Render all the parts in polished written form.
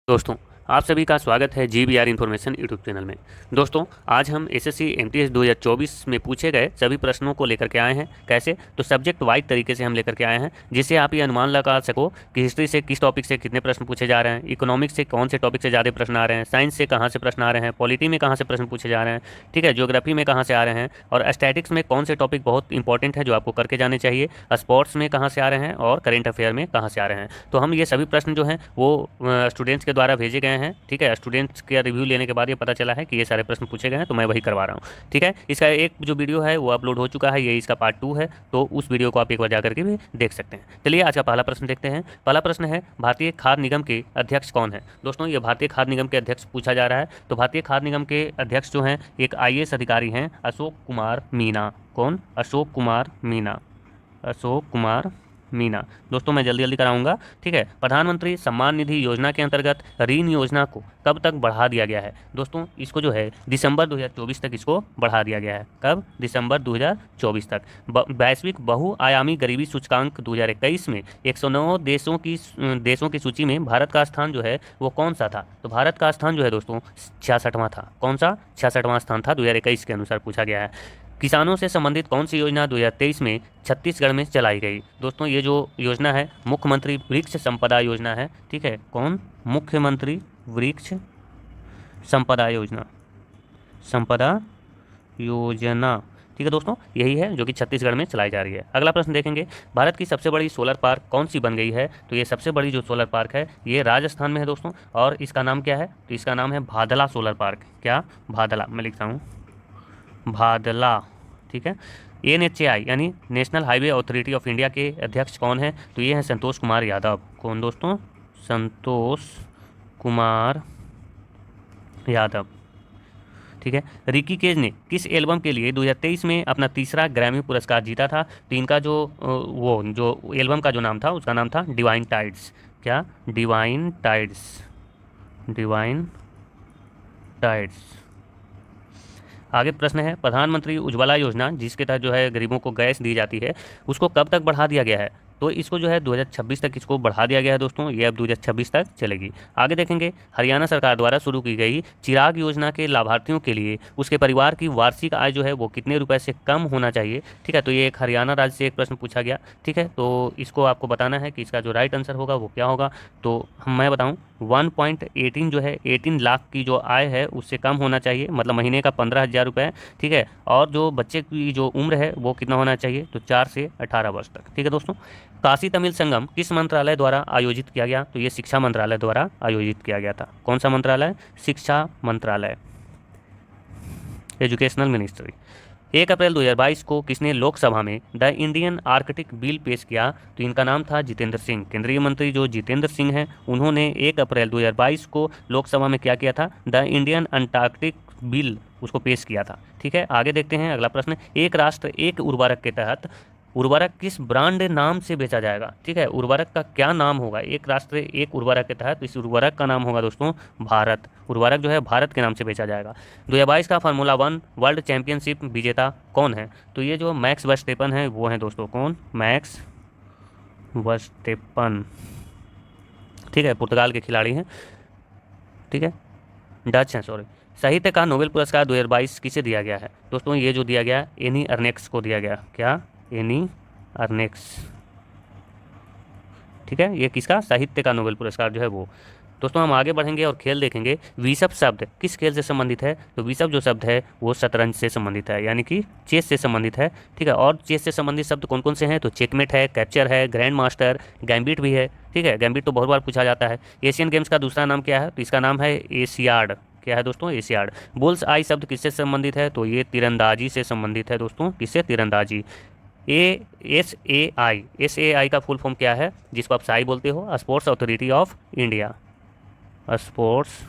दोस्तों, आप सभी का स्वागत है GBR इन्फॉर्मेशन यूट्यूब चैनल में। दोस्तों, आज हम एसएससी एमटीएस 2024 में पूछे गए सभी प्रश्नों को लेकर के आए हैं। कैसे? तो सब्जेक्ट वाइज तरीके से हम लेकर के आए हैं, जिससे आप ये अनुमान लगा सको कि हिस्ट्री से किस टॉपिक से कितने प्रश्न पूछे जा रहे हैं, इकोनॉमिक्स से कौन से टॉपिक से ज़्यादा प्रश्न आ रहे हैं, साइंस से कहाँ से प्रश्न आ रहे हैं, पॉलिटी में कहाँ से प्रश्न पूछे जा रहे हैं, ठीक है, ज्योग्राफी में कहाँ से आ रहे हैं, और स्टैटिक्स में कौन से टॉपिक बहुत इंपॉर्टेंट है जो आपको करके जाने चाहिए, स्पोर्ट्स में कहाँ से आ रहे हैं और करेंट अफेयर में कहाँ से आ रहे हैं। तो हम ये सभी प्रश्न जो हैं वो स्टूडेंट्स के द्वारा भेजे गए हैं। ठीक है, स्टूडेंट्स का रिव्यू लेने के बाद ये पता चला है कि ये सारे प्रश्न पूछे गए हैं, तो मैं वही करवा रहा हूँ। ठीक है, इसका एक जो वीडियो है वो अपलोड हो चुका है, ये इसका पार्ट 2 है, तो उस वीडियो को आप एक बार जा करके भी देख सकते हैं। चलिए आज का पहला प्रश्न देखते हैं। पहला प्रश्न है, भारतीय खाद्य निगम के अध्यक्ष कौन है? दोस्तों, ये भारतीय खाद्य निगम के अध्यक्ष पूछा जा रहा है। तो भारतीय खाद्य निगम के अध्यक्ष जो हैं एक IAS अधिकारी हैं, अशोक कुमार मीना। कौन? अशोक कुमार मीना। अशोक कुमार मीना। दोस्तों, मैं जल्दी जल्दी कराऊंगा। ठीक है, प्रधानमंत्री सम्मान निधि योजना के अंतर्गत ऋण योजना को कब तक बढ़ा दिया गया है? दोस्तों, इसको जो है दिसंबर 2024 तक इसको बढ़ा दिया गया है। कब? दिसंबर 2024 तक। वैश्विक बहुआयामी गरीबी सूचकांक 2021 में 109 देशों की सूची में भारत का स्थान जो है वो कौन सा था? तो भारत का स्थान जो है दोस्तों 66वां था। कौन सा? 66वां स्थान था, 2021 के अनुसार पूछा गया है। किसानों से संबंधित कौन सी योजना 2023 में छत्तीसगढ़ में चलाई गई? दोस्तों, ये जो योजना है मुख्यमंत्री वृक्ष संपदा योजना है। ठीक है, कौन? मुख्यमंत्री वृक्ष संपदा योजना। संपदा योजना। ठीक है दोस्तों, यही है जो कि छत्तीसगढ़ में चलाई जा रही है। अगला प्रश्न देखेंगे, भारत की सबसे बड़ी सोलर पार्क कौन सी बन गई है? तो ये सबसे बड़ी जो सोलर पार्क है ये राजस्थान में है दोस्तों, और इसका नाम क्या है? तो इसका नाम है भादला सोलर पार्क। क्या? भादला। मैं लिखता हूँ भादला। ठीक है, NHAI यानी national highway authority of India के अध्यक्ष कौन है? तो ये हैं संतोष कुमार यादव। कौन दोस्तों? संतोष कुमार यादव। ठीक है, रिकी केज ने किस एल्बम के लिए 2023 में अपना तीसरा ग्रैमी पुरस्कार जीता था? तो इनका जो वो जो एल्बम का जो नाम था उसका नाम था डिवाइन टाइड्स। क्या? Divine tides. Divine tides. आगे प्रश्न है, प्रधानमंत्री उज्ज्वला योजना जिसके तहत जो है गरीबों को गैस दी जाती है उसको कब तक बढ़ा दिया गया है? तो इसको जो है 2026 तक इसको बढ़ा दिया गया है दोस्तों, ये अब 2026 तक चलेगी। आगे देखेंगे, हरियाणा सरकार द्वारा शुरू की गई चिराग योजना के लाभार्थियों के लिए उसके परिवार की वार्षिक आय जो है वो कितने रुपए से कम होना चाहिए? ठीक है, तो ये एक हरियाणा राज्य से एक प्रश्न पूछा गया। ठीक है, तो इसको आपको बताना है कि इसका जो राइट आंसर होगा वो क्या होगा। तो मैं बताऊँ, 1.18 जो है 18 लाख की जो आय है उससे कम होना चाहिए, मतलब महीने का 15,000 रुपये। ठीक है, और जो बच्चे की जो उम्र है वो कितना होना चाहिए? तो 4 से 18 वर्ष तक। ठीक है दोस्तों, काशी तमिल संगम किस मंत्रालय द्वारा आयोजित किया गया? तो ये शिक्षा मंत्रालय द्वारा आयोजित किया गया था। कौन सा मंत्रालय? शिक्षा मंत्रालय, एजुकेशनल मिनिस्ट्री। 1 अप्रैल 2022 को किसने लोकसभा में द इंडियन आर्कटिक बिल पेश किया? तो इनका नाम था जितेंद्र सिंह। केंद्रीय मंत्री जो जितेंद्र सिंह हैं उन्होंने 1 अप्रैल 2022 को लोकसभा में क्या किया था? द इंडियन अंटार्कटिक बिल उसको पेश किया था। ठीक है, आगे देखते हैं अगला प्रश्न, एक राष्ट्र एक उर्वरक के तहत उर्वरक किस ब्रांड नाम से बेचा जाएगा? ठीक है, उर्वरक का क्या नाम होगा? एक राष्ट्र एक उर्वरक के तहत इस उर्वरक का नाम होगा दोस्तों भारत। उर्वरक जो है भारत के नाम से बेचा जाएगा। 2022 का फार्मूला 1 वर्ल्ड चैंपियनशिप विजेता कौन है? तो ये जो मैक्स वर्स्टेपन है वो है दोस्तों। कौन? Max Verstappen. ठीक है, पुर्तगाल के खिलाड़ी हैं। ठीक है, डच हैं, सॉरी। साहित्य का नोबेल पुरस्कार 2022 किसे दिया गया है? दोस्तों, ये जो दिया गया एनी अर्नेक्स को दिया गया। क्या? एनी अर्नेक्स। ठीक है, ये किसका? साहित्य का नोबेल पुरस्कार जो है वो। दोस्तों, हम आगे बढ़ेंगे और खेल देखेंगे। विशप शब्द किस खेल से संबंधित है? तो विशप जो शब्द है वो शतरंज से संबंधित है, यानी कि चेस से संबंधित है। ठीक है, और चेस से संबंधित शब्द कौन कौन से हैं? तो चेकमेट है, कैप्चर है, ग्रैंड मास्टर, गैम्बिट भी है। ठीक है, गैम्बिट तो बहुत बार पूछा जाता है। एशियन गेम्स का दूसरा नाम क्या है? तो इसका नाम है एशियाड। क्या है दोस्तों? एशियाड। बुल्स आई शब्द किससे संबंधित है? तो ये तीरंदाजी से संबंधित है दोस्तों। किससे? तीरंदाजी। एस ए आई का फुल फॉर्म क्या है जिसको आप साई बोलते हो? Sports authority of India. Sports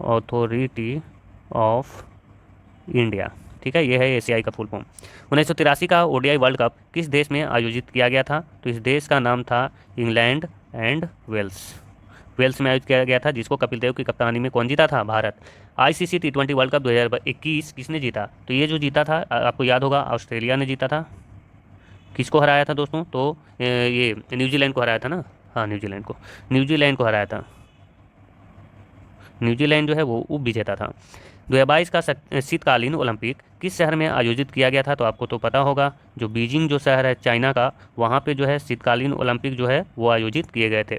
authority of India. ठीक है, ये है एशियाई का फुल फॉर्म। 1983 का ODI वर्ल्ड कप किस देश में आयोजित किया गया था? तो इस देश का नाम था इंग्लैंड एंड वेल्स। वेल्स में आयोजित किया गया था, जिसको कपिल देव की कप्तानी में कौन जीता था? Bharat. ICC T20 world cup 2021 किसने जीता? तो ये जो जीता था आपको याद होगा ऑस्ट्रेलिया ने जीता था। किसको हराया था दोस्तों? तो ये न्यूजीलैंड को हराया था ना। हाँ, न्यूजीलैंड को हराया था। न्यूजीलैंड जो है वो उप विजेता था। 2022 का शीतकालीन ओलंपिक किस शहर में आयोजित किया गया था? तो आपको तो पता होगा, जो बीजिंग जो शहर है चाइना का, वहाँ पे जो है शीतकालीन ओलंपिक जो है वो आयोजित किए गए थे।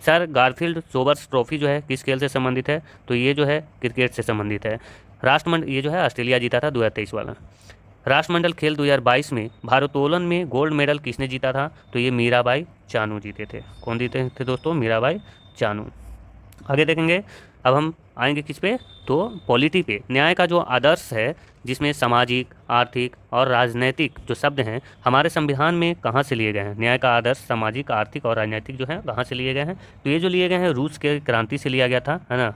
सर गारफील्ड सोबर्स ट्रॉफी जो है किस खेल से संबंधित है? तो ये जो है क्रिकेट से संबंधित है। राष्ट्रमंडल ये जो है ऑस्ट्रेलिया जीता था 2023 वाला। राष्ट्रमंडल खेल 2022 में भारोत्तोलन में गोल्ड मेडल किसने जीता था? तो ये मीराबाई चानू जीते थे। कौन जीते थे दोस्तों? मीराबाई चानू। आगे देखेंगे, अब हम आएंगे किस पे? तो पॉलिटी पे। न्याय का जो आदर्श है, जिसमें सामाजिक, आर्थिक और राजनैतिक जो शब्द हैं, हमारे संविधान में कहाँ से लिए गए हैं? न्याय का आदर्श सामाजिक, आर्थिक और राजनैतिक जो है कहाँ से लिए गए हैं? तो ये जो लिए गए हैं रूस के क्रांति से लिया गया था, है ना।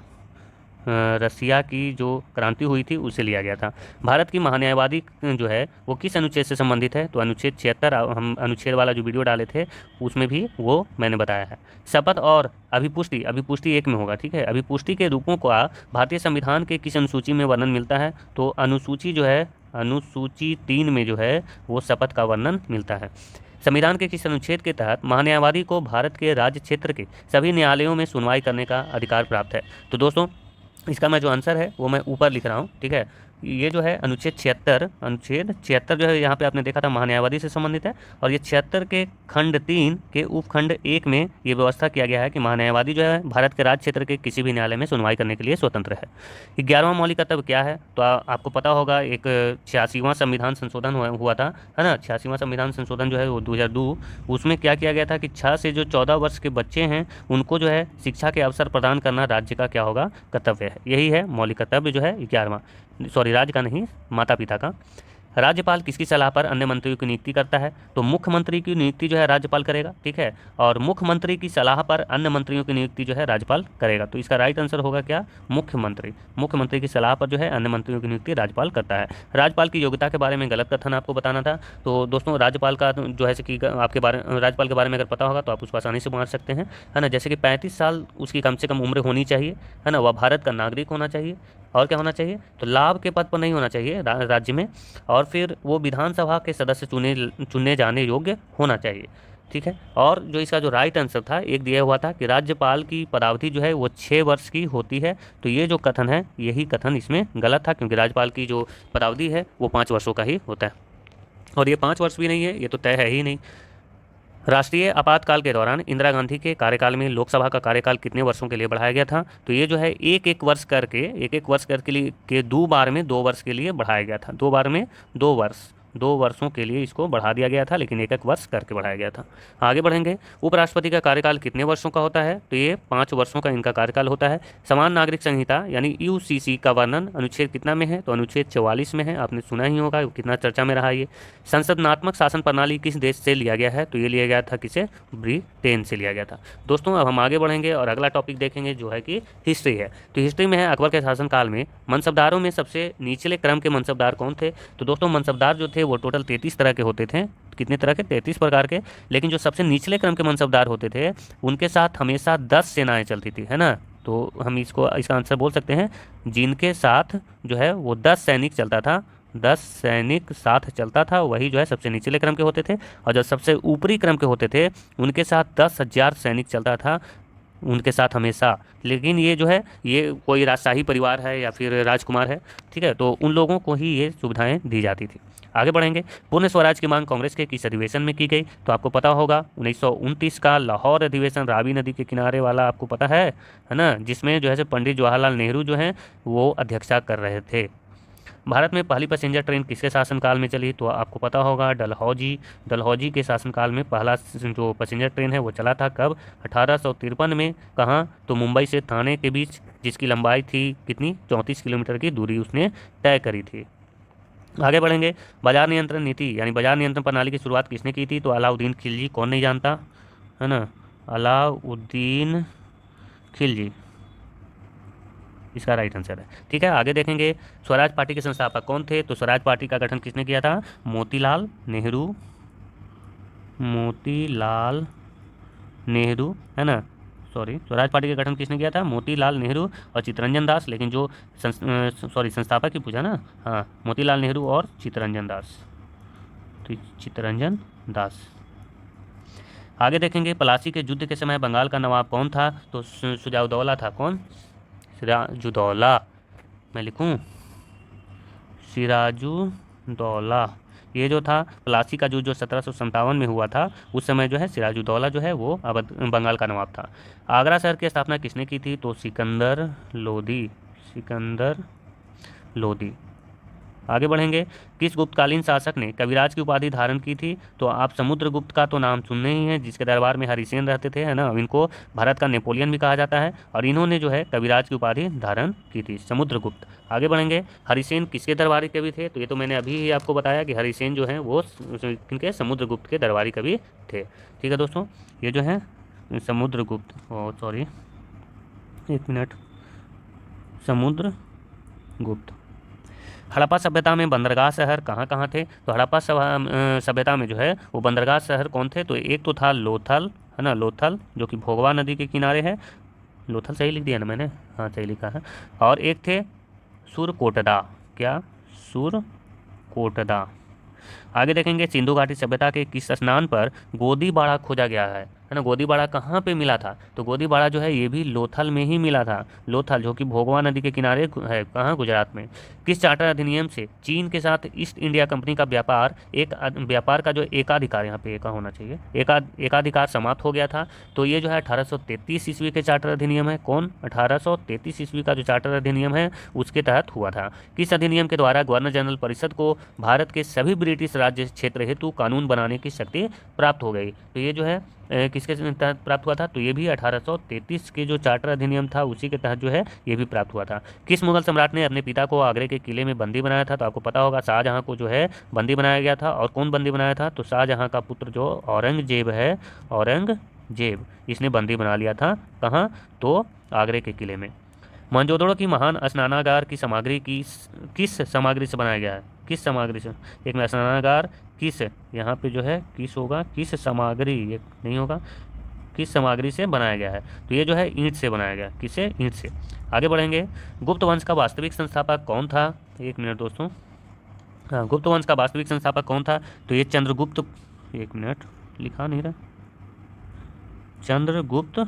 रसिया की जो क्रांति हुई थी उससे लिया गया था। भारत की महान्यायवादी जो है वो किस अनुच्छेद से संबंधित है? तो अनुच्छेद 76। हम अनुच्छेद वाला जो वीडियो डाले थे उसमें भी वो मैंने बताया है। शपथ और अभिपुष्टि, अभिपुष्टि एक में होगा, ठीक है। अभिपुष्टि के रूपों का भारतीय संविधान के किस अनुसूची में वर्णन मिलता है? तो अनुसूची जो है, अनुसूची 3 में जो है वो शपथ का वर्णन मिलता है। संविधान के किस अनुच्छेद के तहत महान्यायवादी को भारत के राज्य क्षेत्र के सभी न्यायालयों में सुनवाई करने का अधिकार प्राप्त है? तो दोस्तों इसका मैं जो आंसर है वो मैं ऊपर लिख रहा हूँ, ठीक है। ये जो है अनुच्छेद 76, अनुच्छेद 76 जो है यहाँ पे आपने देखा था महान्यायवादी से संबंधित है। और ये 76 के खंड 3 के उपखंड 1 में ये व्यवस्था किया गया है कि महान्यायवादी जो है भारत के राज्य क्षेत्र के किसी भी न्यायालय में सुनवाई करने के लिए स्वतंत्र है। 11वां मौलिक कर्तव्य क्या है? तो आपको पता होगा, एक 86वां संविधान संशोधन हुआ था, है ना। 86वां संविधान संशोधन जो है वो 2002, उसमें क्या किया गया था कि 6 से जो 14 वर्ष के बच्चे हैं उनको जो है शिक्षा के अवसर प्रदान करना राज्य का क्या होगा? कर्तव्य है। यही है मौलिक कर्तव्य जो है 11वां, सॉरी राज्य का नहीं, माता पिता का। राज्यपाल किसकी सलाह पर अन्य मंत्रियों की नियुक्ति करता है? तो मुख्यमंत्री की नियुक्ति जो है राज्यपाल करेगा, ठीक है। और मुख्यमंत्री की सलाह पर अन्य मंत्रियों की नियुक्ति जो है राज्यपाल करेगा। तो इसका राइट आंसर होगा क्या? मुख्यमंत्री। मुख्यमंत्री की सलाह पर जो है अन्य मंत्रियों की नियुक्ति राज्यपाल करता है। राज्यपाल की योग्यता के बारे में गलत कथन आपको बताना था। तो दोस्तों राज्यपाल का जो है कि आपके बारे राज्यपाल के बारे में अगर पता होगा तो आप उसको आसानी से मार सकते हैं, है ना। जैसे कि 35 साल उसकी कम से कम उम्र होनी चाहिए, है ना। वह भारत का नागरिक होना चाहिए। और क्या होना चाहिए? तो लाभ के पद पर नहीं होना चाहिए राज्य में। और फिर वो विधानसभा के सदस्य चुने जाने योग्य होना चाहिए, ठीक है। और जो इसका जो राइट आंसर था एक दिया हुआ था कि राज्यपाल की पदावधि जो है वो 6 वर्ष की होती है। तो ये जो कथन है, यही कथन इसमें गलत था, क्योंकि राज्यपाल की जो पदावधि है वो 5 वर्षों का ही होता है। और ये 5 वर्ष भी नहीं है, ये तो तय है ही नहीं। राष्ट्रीय आपातकाल के दौरान इंदिरा गांधी के कार्यकाल में लोकसभा का कार्यकाल कितने वर्षों के लिए बढ़ाया गया था? तो ये जो है एक वर्ष करके लिए के 2 बार में 2 वर्ष के लिए बढ़ाया गया था। 2 बार में 2 वर्ष, 2 वर्षों के लिए इसको बढ़ा दिया गया था, लेकिन एक वर्ष करके बढ़ाया गया था। आगे बढ़ेंगे, उपराष्ट्रपति का कार्यकाल कितने वर्षों का होता है? तो ये 5 वर्षों का इनका कार्यकाल होता है। समान नागरिक संहिता यानी यूसीसी का वर्णन अनुच्छेद कितना में है? तो अनुच्छेद 44 में है। आपने सुना ही होगा, कितना चर्चा में रहा ये। संसदनात्मक शासन प्रणाली किस देश से लिया गया है? तो ये लिया गया था किसे? ब्रिटेन से लिया गया था। दोस्तों अब हम आगे बढ़ेंगे और अगला टॉपिक देखेंगे जो है कि हिस्ट्री है। तो हिस्ट्री में है अकबर के शासनकाल में मनसबदारों में सबसे निचले क्रम के मनसबदार कौन थे? तो दोस्तों मनसबदार जो थे वो टोटल 33 तरह के होते थे। कितने तरह के? 33 प्रकार के। लेकिन जो सबसे निचले क्रम के मनसबदार होते थे उनके साथ हमेशा 10 सेनाएं चलती थी, है ना। तो हम इसका आंसर बोल सकते हैं, जिनके साथ जो है वो 10 सैनिक चलता था, 10 सैनिक साथ चलता था, वही जो है सबसे निचले क्रम के होते थे। और जो सबसे ऊपरी क्रम के होते थे उनके साथ 10,000 सैनिक चलता था उनके साथ हमेशा। लेकिन ये जो है ये कोई राजशाही परिवार है या फिर राजकुमार है, ठीक है, तो उन लोगों को ही ये सुविधाएं दी जाती थी। आगे बढ़ेंगे, पूर्ण स्वराज की मांग कांग्रेस के किस अधिवेशन में की गई? तो आपको पता होगा 1929 का लाहौर अधिवेशन, रावी नदी के किनारे वाला, आपको पता है ना, जिसमें जो है पंडित जवाहरलाल नेहरू जो हैं वो अध्यक्षता कर रहे थे। भारत में पहली पैसेंजर ट्रेन किसके शासनकाल में चली? तो आपको पता होगा डलहौजी के शासनकाल में पहला जो पैसेंजर ट्रेन है वो चला था। कब? 1853 में। कहाँ? तो मुंबई से थाने के बीच, जिसकी लंबाई थी कितनी? 34 किलोमीटर की दूरी उसने तय करी थी। आगे बढ़ेंगे, बाजार नियंत्रण नीति यानी बाजार नियंत्रण प्रणाली की शुरुआत किसने की थी? तो अलाउद्दीन खिलजी। कौन नहीं जानता, है ना, अलाउद्दीन खिलजी इसका राइट आंसर है, ठीक है। आगे देखेंगे, स्वराज पार्टी के संस्थापक कौन थे? तो स्वराज पार्टी का गठन किसने किया था? मोतीलाल नेहरू, है ना। सॉरी, स्वराज पार्टी का गठन किसने किया था? मोतीलाल नेहरू और चित्तरंजन दास। लेकिन जो संस्थापक ही पूछा ना, हाँ, मोतीलाल नेहरू और चित्तरंजन दास, तो चित्तरंजन दास। आगे देखेंगे, प्लासी के युद्ध के समय बंगाल का नवाब कौन था? तो सुजाउद्दौला था। कौन? सिराजुद्दौला, मैं लिखूं सिराजुद्दौला। ये जो था प्लासी का जो 1757 में हुआ था, उस समय जो है सिराजुद्दौला जो है वो अवध बंगाल का नवाब था। आगरा शहर की स्थापना किसने की थी? तो सिकंदर लोदी, सिकंदर लोदी। आगे बढ़ेंगे, किस गुप्तकालीन शासक ने कविराज की उपाधि धारण की थी? तो आप समुद्रगुप्त का तो नाम सुनने ही हैं, जिसके दरबार में हरिसेन रहते थे, है ना। इनको भारत का नेपोलियन भी कहा जाता है, और इन्होंने जो है कविराज की उपाधि धारण की थी, समुद्रगुप्त। आगे बढ़ेंगे, हरिसेन किसके दरबारी कवि थे? तो ये तो मैंने अभी ही आपको बताया कि हरिसेन जो है वो किनके, समुद्रगुप्त के दरबारी कवि थे। ठीक है दोस्तों, ये जो है समुद्रगुप्त, सॉरी एक मिनट, समुद्रगुप्त। हड़प्पा सभ्यता में बंदरगाह शहर कहाँ कहाँ थे? तो हड़प्पा सभ्यता में जो है वो बंदरगाह शहर कौन थे? तो एक तो था लोथल, है ना, लोथल जो कि भोगवा नदी के किनारे है। लोथल सही लिख दिया ना मैंने? हाँ सही लिखा है। और एक थे सुरकोटदा, क्या? सुरकोटदा। आगे देखेंगे, सिंधु घाटी सभ्यता के किस स्नान पर गोदीबाड़ा खोजा गया है ना। गोदीबाड़ा कहाँ पे मिला था? तो गोदीबाड़ा जो है ये भी लोथल में ही मिला था। लोथल जो कि भोगवा नदी के किनारे है, कहाँ? गुजरात में। किस चार्टर अधिनियम से चीन के साथ ईस्ट इंडिया कंपनी का व्यापार का जो एकाधिकार, यहाँ पे एका होना चाहिए, एकाधिकार समाप्त हो गया था? तो ये जो है 1833 ईस्वी के चार्टर अधिनियम है। कौन? 1833 ईस्वी का जो चार्टर अधिनियम है उसके तहत हुआ था। किस अधिनियम के द्वारा गवर्नर जनरल परिषद को भारत के सभी ब्रिटिश राज्य क्षेत्र हेतु कानून बनाने की शक्ति प्राप्त हो गई? तो ये जो है किसके तहत प्राप्त हुआ था? तो ये भी 1833 के जो चार्टर अधिनियम था उसी के तहत जो है ये भी प्राप्त हुआ था। किस मुगल सम्राट ने अपने पिता को आगरे के किले में बंदी बनाया था? तो आपको पता होगा शाहजहां को जो है बंदी बनाया गया था। और कौन बंदी बनाया था? तो शाहजहां का पुत्र जो औरंगजेब है, औरंगजेब, इसने बंदी बना लिया था। कहाँ? तो आगरे के किले में। मोहनजोदड़ो की महान स्नानागार की सामग्री किस सामग्री से बनाया गया है? किस सामग्री से? एक में स्नानागार किस, यहाँ पे जो है किस होगा, किस सामग्री, ये नहीं होगा, किस सामग्री से बनाया गया है? तो ये जो है ईंट से बनाया गया। किससे? ईंट से। आगे बढ़ेंगे, गुप्त वंश का वास्तविक संस्थापक कौन था? एक मिनट दोस्तों, हाँ, गुप्त वंश का वास्तविक संस्थापक कौन था? तो ये चंद्रगुप्त, एक मिनट लिखा नहीं रहा, चंद्रगुप्त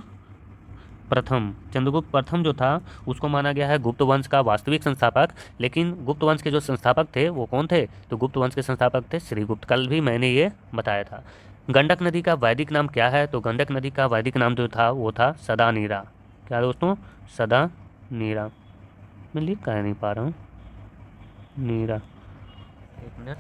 प्रथम। चंद्रगुप्त प्रथम जो था उसको माना गया है गुप्त वंश का वास्तविक संस्थापक। लेकिन गुप्त वंश के जो संस्थापक थे वो कौन थे? तो गुप्त वंश के संस्थापक थे श्रीगुप्त। कल भी मैंने ये बताया था। गंडक नदी का वैदिक नाम क्या है? तो गंडक नदी का वैदिक नाम जो था वो था सदानीरा। क्या दोस्तों? सदानीरा। मैं लिख कर नहीं पा रहा हूँ, नीरा, एक मिनट।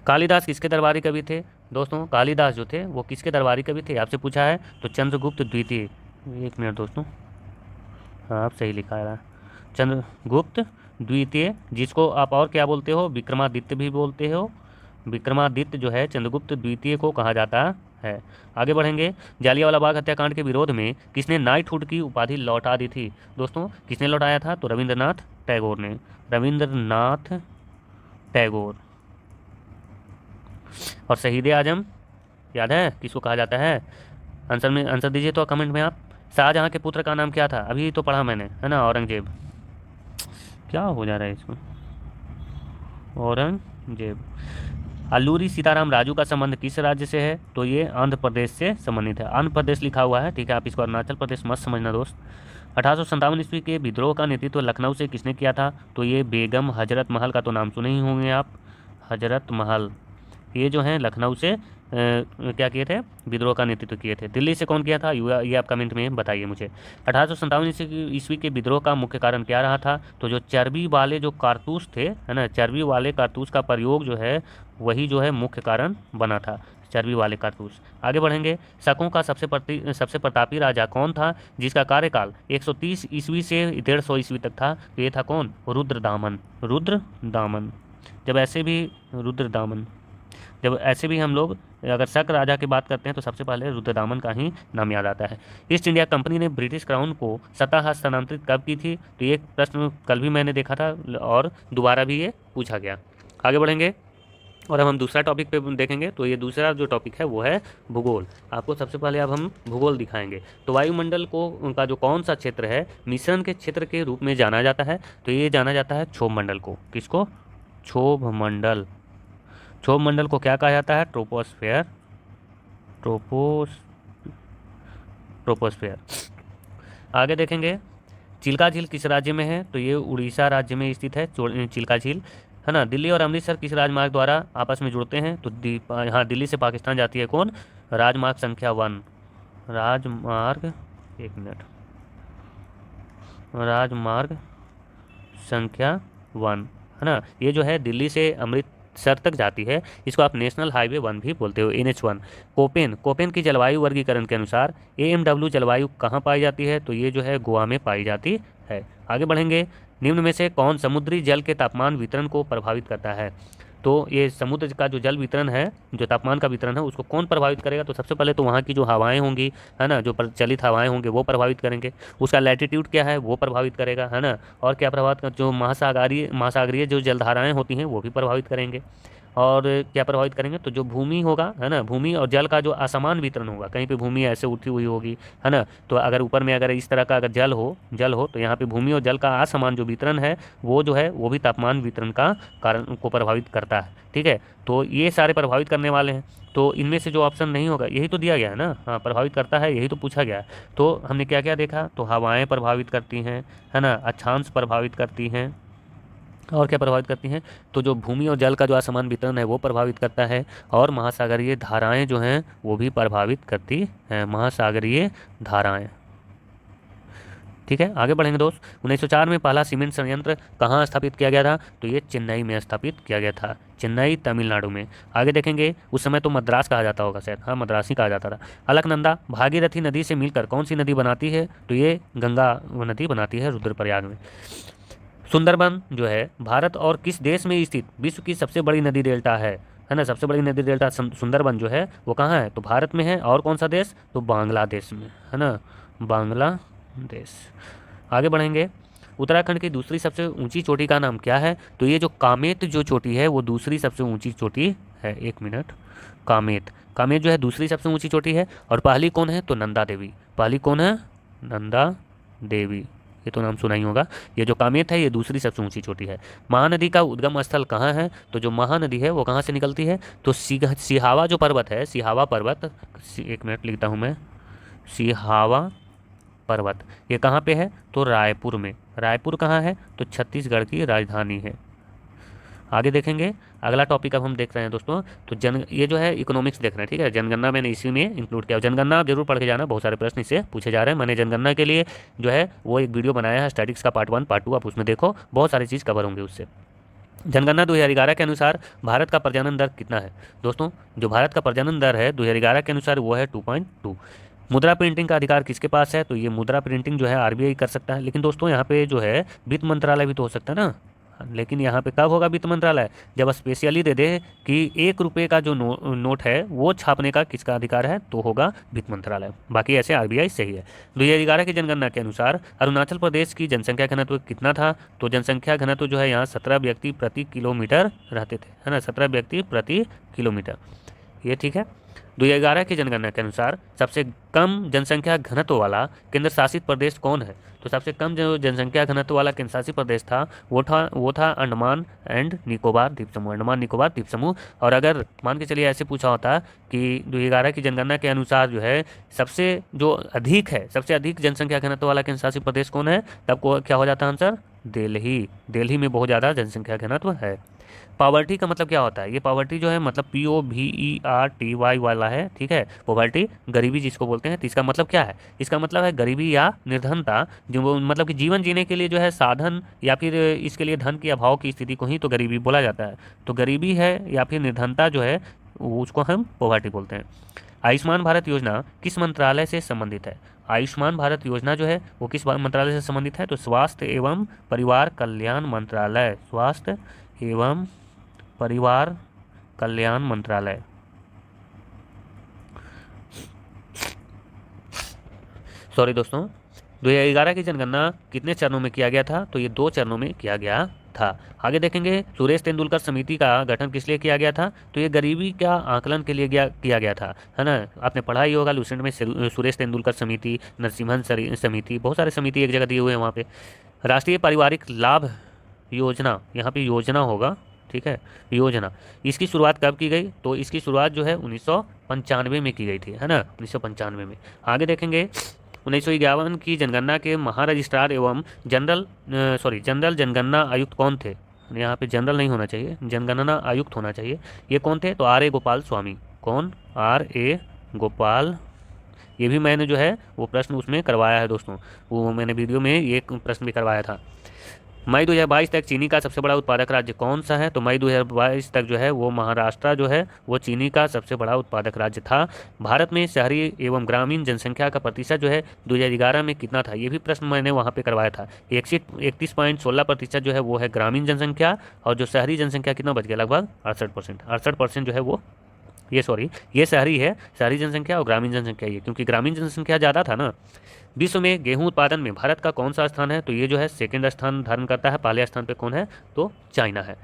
कालिदास किसके दरबारी कवि थे? दोस्तों कालिदास जो थे वो किसके दरबारी कवि थे? आपसे पूछा है। तो चंद्रगुप्त द्वितीय। एक मिनट दोस्तों, हाँ आप सही लिखा है, चंद्रगुप्त द्वितीय, जिसको आप और क्या बोलते हो? विक्रमादित्य भी बोलते हो। विक्रमादित्य जो है चंद्रगुप्त द्वितीय को कहा जाता है। आगे बढ़ेंगे, जालियांवाला बाग हत्याकांड के विरोध में किसने नाइटहुड की उपाधि लौटा दी थी? दोस्तों किसने लौटाया था? तो रविंद्रनाथ टैगोर ने। रविंद्रनाथ टैगोर। और शहीद आजम याद है किसको कहा जाता है? आंसर में आंसर दीजिए तो कमेंट में आप। शाहजहां के पुत्र का नाम क्या था? अभी तो पढ़ा मैंने, है ना, औरंगजेब। क्या हो जा रहा है इसमें? औरंगजेब। अल्लूरी सीताराम राजू का संबंध किस राज्य से है? तो ये आंध्र प्रदेश से संबंधित है। आंध्र प्रदेश लिखा हुआ है, ठीक है, आप इसको अरुणाचल प्रदेश मत समझना दोस्त। 1857 ईस्वी के विद्रोह का नेतृत्व लखनऊ से किसने किया था? तो ये बेगम हजरत महल का तो नाम सुने ही होंगे आप, हजरत महल। ये जो है लखनऊ से क्या किए थे? विद्रोह का नेतृत्व किए थे। दिल्ली से कौन किया था? ये आप कमेंट में बताइए मुझे। 1857 ईस्वी के विद्रोह का मुख्य कारण क्या रहा था? तो जो चर्बी वाले जो कारतूस थे, है ना, चर्बी वाले कारतूस का प्रयोग जो है वही जो है मुख्य कारण बना था, चर्बी वाले कारतूस। आगे बढ़ेंगे, शकों का सबसे प्रतापी राजा कौन था जिसका कार्यकाल 130 ईस्वी से 150 ईस्वी तक था? तो ये था कौन? रुद्रदामन। रुद्रदामन। जब ऐसे भी हम लोग अगर शक राजा की बात करते हैं तो सबसे पहले रुद्रदामन का ही नाम याद आता है। ईस्ट इंडिया कंपनी ने ब्रिटिश क्राउन को सतह हस्तांतरित कब की थी? तो ये प्रश्न कल भी मैंने देखा था और दोबारा भी ये पूछा गया। आगे बढ़ेंगे और अब हम दूसरा टॉपिक पे देखेंगे। तो ये दूसरा जो टॉपिक है वो है भूगोल। आपको सबसे पहले अब हम भूगोल दिखाएंगे। तो वायुमंडल को उनका जो कौन सा क्षेत्र है मिश्रण के क्षेत्र के रूप में जाना जाता है? तो ये जाना जाता है क्षोभ मंडल को। किसको? क्षोभ मंडल। क्षोभ मंडल को क्या कहा जाता है? ट्रोपोस्फेयर। ट्रोपोस्फेयर। आगे देखेंगे, चिल्का झील किस राज्य में है? तो ये उड़ीसा राज्य में स्थित है चिल्का झील, है ना। दिल्ली और अमृतसर किस राजमार्ग द्वारा आपस में जुड़ते हैं? तो हाँ, दिल्ली से पाकिस्तान जाती है कौन? राजमार्ग संख्या 1, राजमार्ग, एक मिनट, राजमार्ग संख्या 1, है ना। ये जो है दिल्ली से अमृतसर तक जाती है, इसको आप नेशनल हाईवे 1 भी बोलते हो, NH1। कोपेन की जलवायु वर्गीकरण के अनुसार AMW जलवायु कहाँ पाई जाती है? तो ये जो है गोवा में पाई जाती है। आगे बढ़ेंगे, निम्न में से कौन समुद्री जल के तापमान वितरण को प्रभावित करता है? तो ये समुद्र का जो जल वितरण है, जो तापमान का वितरण है, उसको कौन प्रभावित करेगा? तो सबसे पहले तो वहाँ की जो हवाएं होंगी, है ना, जो प्रचलित हवाएं होंगे वो प्रभावित करेंगे। उसका लैटिट्यूड क्या है वो प्रभावित करेगा, है ना। और क्या प्रभावित जो महासागरीय जो जलधाराएं होती हैं वो भी प्रभावित करेंगे। और क्या प्रभावित करेंगे? तो जो भूमि होगा, है ना, भूमि और जल का जो असमान वितरण होगा, कहीं पे भूमि ऐसे उठी हुई होगी, है ना, तो अगर ऊपर में अगर इस तरह का अगर जल हो तो यहाँ पे भूमि और जल का असमान जो वितरण है वो जो है वो भी तापमान वितरण का कारण को प्रभावित करता है। ठीक है, तो ये सारे प्रभावित करने वाले हैं। तो इनमें से जो ऑप्शन नहीं होगा, यही तो दिया गया है ना, हाँ, प्रभावित करता है, यही तो पूछा गया है। तो हमने क्या क्या देखा? तो हवाएं प्रभावित करती हैं, है ना, अक्षांश प्रभावित करती हैं, और क्या प्रभावित करती हैं? तो जो भूमि और जल का जो असमान वितरण है वो प्रभावित करता है, और महासागरीय धाराएं जो हैं वो भी प्रभावित करती हैं, महासागरीय धाराएं। ठीक है, आगे बढ़ेंगे दोस्त। 1904 में पहला सीमेंट संयंत्र कहाँ स्थापित किया गया था? तो ये चेन्नई में स्थापित किया गया था, चेन्नई तमिलनाडु में। आगे देखेंगे, उस समय तो मद्रास कहा जाता होगा शायद, हाँ, मद्रास ही कहा जाता था। अलकनंदा भागीरथी नदी से मिलकर कौन सी नदी बनाती है? तो ये गंगा नदी बनाती है रुद्रप्रयाग में। सुंदरबन जो है भारत और किस देश में स्थित विश्व की सबसे बड़ी नदी डेल्टा है ना। सबसे बड़ी नदी डेल्टा सुंदरबन जो है वो कहाँ है? तो भारत में है, और कौन सा देश? तो बांग्लादेश में, है ना, बांग्लादेश। आगे बढ़ेंगे, उत्तराखंड की दूसरी सबसे ऊंची चोटी का नाम क्या है? तो ये जो कामेत जो चोटी है वो दूसरी सबसे ऊंची चोटी है। एक मिनट, कामेत जो है दूसरी सबसे ऊंची चोटी है। और पहली कौन है? तो नंदा देवी। पहली कौन है? नंदा देवी, ये तो नाम सुना ही होगा। ये जो कामेत है ये दूसरी सबसे ऊंची चोटी है। महानदी का उद्गम स्थल कहाँ है? तो जो महानदी है वो कहाँ से निकलती है? तो सिहावा जो पर्वत है, सिहावा पर्वत, एक मिनट लिखता हूँ मैं, सिहावा पर्वत, ये कहाँ पे है? तो रायपुर में। रायपुर कहाँ है? तो छत्तीसगढ़ की राजधानी है। आगे देखेंगे, अगला टॉपिक अब हम देख रहे हैं दोस्तों, तो ये जो है इकोनॉमिक्स देख रहे हैं। ठीक है, जनगणना मैंने इसी में इंक्लूड किया। जनगणना आप जरूर पढ़ के जाना, बहुत सारे प्रश्न इससे पूछे जा रहे हैं। मैंने जनगणना के लिए जो है वो एक वीडियो बनाया है, स्टैटिक्स का पार्ट 1 पार्ट 2, आप उसमें देखो, बहुत सारी चीज़ कवर होंगे उससे। जनगणना 2011 के अनुसार भारत का प्रजनन दर कितना है? दोस्तों, जो भारत का प्रजनन दर है 2011 के अनुसार वो है 2.2। मुद्रा प्रिंटिंग का अधिकार किसके पास है? तो ये मुद्रा प्रिंटिंग जो है RBI कर सकता है। लेकिन दोस्तों यहाँ पे जो है वित्त मंत्रालय भी तो हो सकता है ना। लेकिन यहाँ पे कब होगा वित्त मंत्रालय? जब स्पेशली दे दे कि 1 रुपये का जो नोट है वो छापने का किसका अधिकार है? तो होगा वित्त मंत्रालय। बाकी ऐसे RBI सही है। 2011 की जनगणना के अनुसार अरुणाचल प्रदेश की जनसंख्या घनत्व कितना था? तो जनसंख्या घनत्व जो है यहाँ 17 व्यक्ति प्रति किलोमीटर रहते थे, है ना, 17 व्यक्ति प्रति किलोमीटर, ये ठीक है। 2011 की जनगणना के अनुसार सबसे कम जनसंख्या घनत्व वाला केंद्र शासित प्रदेश कौन है? तो सबसे कम जो जनसंख्या घनत्व वाला केंद्र शासित प्रदेश था वो था अंडमान एंड निकोबार द्वीप समूह, अंडमान निकोबार द्वीप समूह। और अगर मान के चलिए ऐसे पूछा होता कि 2011 की जनगणना के अनुसार जो है सबसे अधिक जनसंख्या घनत्व वाला केंद्र शासित प्रदेश कौन है, तब क्या हो जाता आंसर? दिल्ली में बहुत ज़्यादा जनसंख्या घनत्व है। पॉवर्टी का मतलब क्या होता है? ये पॉवर्टी जो है मतलब POVERTY वाला है, ठीक है। पॉवर्टी गरीबी जिसको बोलते हैं, तो इसका मतलब क्या है? इसका मतलब है गरीबी या निर्धनता, जो मतलब कि जीवन जीने के लिए जो है साधन या फिर इसके लिए धन के अभाव की स्थिति को ही तो गरीबी बोला जाता है। तो गरीबी है या फिर निर्धनता जो है उसको हम पॉवर्टी बोलते हैं। आयुष्मान भारत योजना किस मंत्रालय से संबंधित है? आयुष्मान भारत योजना जो है वो किस मंत्रालय से संबंधित है? तो स्वास्थ्य एवं परिवार कल्याण मंत्रालय, स्वास्थ्य एवं परिवार कल्याण मंत्रालय। सॉरी दोस्तों, 2011 की जनगणना कितने चरणों में किया गया था? तो ये 2 चरणों में किया गया था। आगे देखेंगे, सुरेश तेंदुलकर समिति का गठन किस लिए किया गया था? तो ये गरीबी का आकलन के लिए किया गया था, है ना। आपने पढ़ा ही होगा लूसेंट में, सुरेश तेंदुलकर समिति, नरसिम्हन समिति, बहुत सारे समिति एक जगह दिए हुए हैं वहाँ पे। राष्ट्रीय पारिवारिक लाभ योजना, यहाँ पे योजना होगा, ठीक है, योजना। इसकी शुरुआत कब की गई? तो इसकी शुरुआत जो है 1995 में की गई थी, है ना, 1995 में। आगे देखेंगे, 1951 की जनगणना के महारजिस्ट्रार एवं जनरल जनगणना आयुक्त कौन थे? यहाँ पे जनरल नहीं होना चाहिए, जनगणना आयुक्त होना चाहिए। ये कौन थे? तो आर ए गोपाल स्वामी। कौन? R A Gopal. ये भी मैंने जो है वो प्रश्न उसमें करवाया है दोस्तों, वो मैंने वीडियो में ये प्रश्न भी करवाया था। मई 2022 तक चीनी का सबसे बड़ा उत्पादक राज्य कौन सा है? तो मई 2022 तक जो है वो महाराष्ट्र जो है वो चीनी का सबसे बड़ा उत्पादक राज्य था। भारत में शहरी एवं ग्रामीण जनसंख्या का प्रतिशत जो है 2011 में कितना था? ये भी प्रश्न मैंने वहाँ पे करवाया था। 31.16% जो है वो है ग्रामीण जनसंख्या, और जो शहरी जनसंख्या कितना बच गया? लगभग 68%। 68% जो है वो ये शहरी है, शहरी जनसंख्या और ग्रामीण जनसंख्या ये, क्योंकि ग्रामीण जनसंख्या ज़्यादा था ना। विश्व में गेहूं उत्पादन में भारत का कौन सा स्थान है? तो ये जो है सेकंड स्थान धारण करता है। पहले स्थान पे कौन है? तो चाइना है।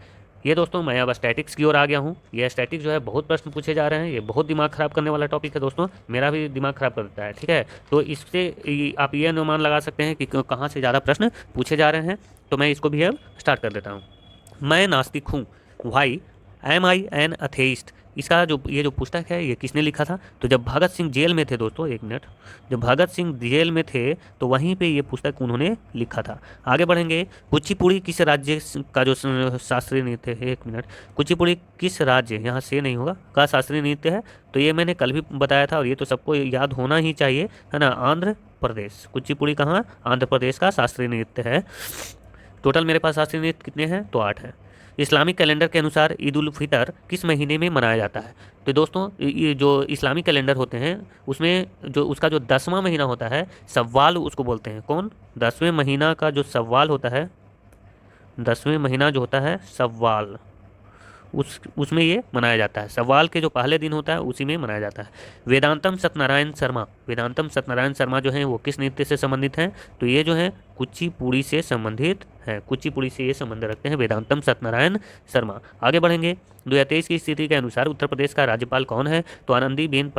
ये दोस्तों मैं अब स्टैटिक्स की ओर आ गया हूँ। ये स्टैटिक्स जो है बहुत प्रश्न पूछे जा रहे हैं, ये बहुत दिमाग खराब करने वाला टॉपिक है दोस्तों, मेरा भी दिमाग खराब कर देता है, ठीक है। तो इससे आप ये अनुमान लगा सकते हैं कि कहाँ से ज़्यादा प्रश्न पूछे जा रहे हैं। तो मैं इसको भी अब स्टार्ट कर देता हूँ। मैं नास्तिक हूँ, वाई एम आई एन अथेइस्ट। इसका जो ये जो पुस्तक है ये किसने लिखा था? तो जब भगत सिंह जेल में थे दोस्तों, एक मिनट, जब भगत सिंह जेल में थे तो वहीं पे ये पुस्तक उन्होंने लिखा था। आगे बढ़ेंगे। कुचिपुड़ी किस राज्य का जो शास्त्रीय नृत्य है? एक मिनट, कुचिपुड़ी किस राज्य, यहाँ से नहीं होगा, का शास्त्रीय नृत्य है? तो ये मैंने कल भी बताया था और ये तो सबको याद होना ही चाहिए, है ना, आंध्र प्रदेश। कुचिपुड़ी कहाँ? आंध्र प्रदेश का शास्त्रीय नृत्य है। टोटल मेरे पास शास्त्रीय नृत्य कितने हैं? तो 8 है। इस्लामिक कैलेंडर के अनुसार ईद उल फितर किस महीने में मनाया जाता है? तो दोस्तों ये जो इस्लामिक कैलेंडर होते हैं उसमें जो उसका जो 10वां महीना होता है सव्वाल उसको बोलते हैं। कौन? 10वें महीना का जो सव्वाल होता है, 10वें महीना जो होता है सव्वाल, उसमें ये मनाया जाता है। सवाल के जो पहले दिन होता है उसी में मनाया जाता है। वेदांतम सत्यनारायण शर्मा जो हैं वो किस नृत्य से संबंधित हैं? तो ये जो है कुचिपुड़ी से संबंधित है, कुचिपुड़ी से ये संबंध रखते हैं वेदांतम सत्यनारायण शर्मा। आगे बढ़ेंगे। 2023 की स्थिति के अनुसार उत्तर प्रदेश का राज्यपाल कौन है? तो आनंदीबेन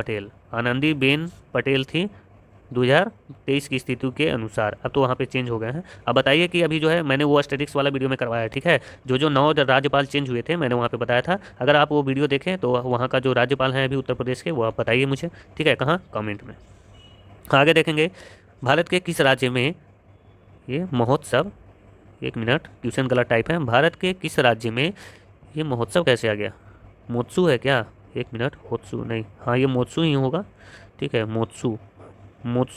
पटेल थी 2023 की स्थिति के अनुसार। अब तो वहाँ पे चेंज हो गए हैं। अब बताइए कि अभी जो है मैंने वो स्टैटिक्स वाला वीडियो में करवाया है, ठीक है, जो 9 राज्यपाल चेंज हुए थे मैंने वहाँ पे बताया था। अगर आप वो वीडियो देखें तो वहाँ का जो राज्यपाल हैं अभी उत्तर प्रदेश के वो आप बताइए मुझे, ठीक है, कहाँ? कमेंट में। आगे देखेंगे। भारत के किस राज्य में ये महोत्सव, एक मिनट क्वेश्चन गलत टाइप है, भारत के किस राज्य में ये महोत्सव कैसे आ गया? मोत्सू है क्या? एक मिनट, होत्सू नहीं, हाँ ये मोत्सू ही होगा, ठीक है, मोत्सू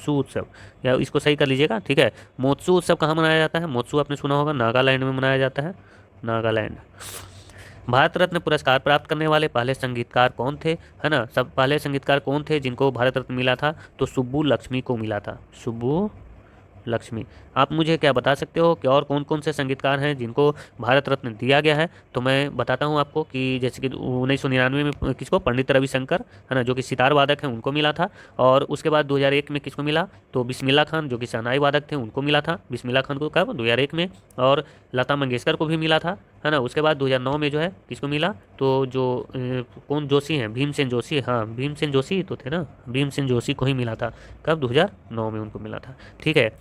उत्सव, या इसको सही कर लीजिएगा, ठीक है। मोत्सू उत्सव कहाँ मनाया जाता है? मोत्सू आपने सुना होगा, नागालैंड में मनाया जाता है, नागालैंड। भारत रत्न पुरस्कार प्राप्त करने वाले पहले संगीतकार कौन थे? है ना, सब पहले संगीतकार कौन थे जिनको भारत रत्न मिला था? तो सुब्बू लक्ष्मी को मिला था, सुब्बू लक्ष्मी। आप मुझे क्या बता सकते हो कि और कौन कौन से संगीतकार हैं जिनको भारत रत्न दिया गया है? तो मैं बताता हूं आपको कि जैसे कि 1999 में किसको? पंडित रविशंकर, है ना, जो कि सितार वादक हैं, उनको मिला था। और उसके बाद 2001 में किसको मिला? तो बिस्मिल्लाह खान, जो कि शहनाई वादक थे, उनको मिला था। बिस्मिल्लाह खान को कब? 2001 में। और लता मंगेशकर को भी मिला था, है ना। उसके बाद 2009 में जो है किसको मिला? तो जो कौन जोशी हैं, भीमसेन जोशी, हाँ भीमसेन जोशी तो थे ना, भीमसेन जोशी को ही मिला था। कब? 2009 में उनको मिला था, ठीक है।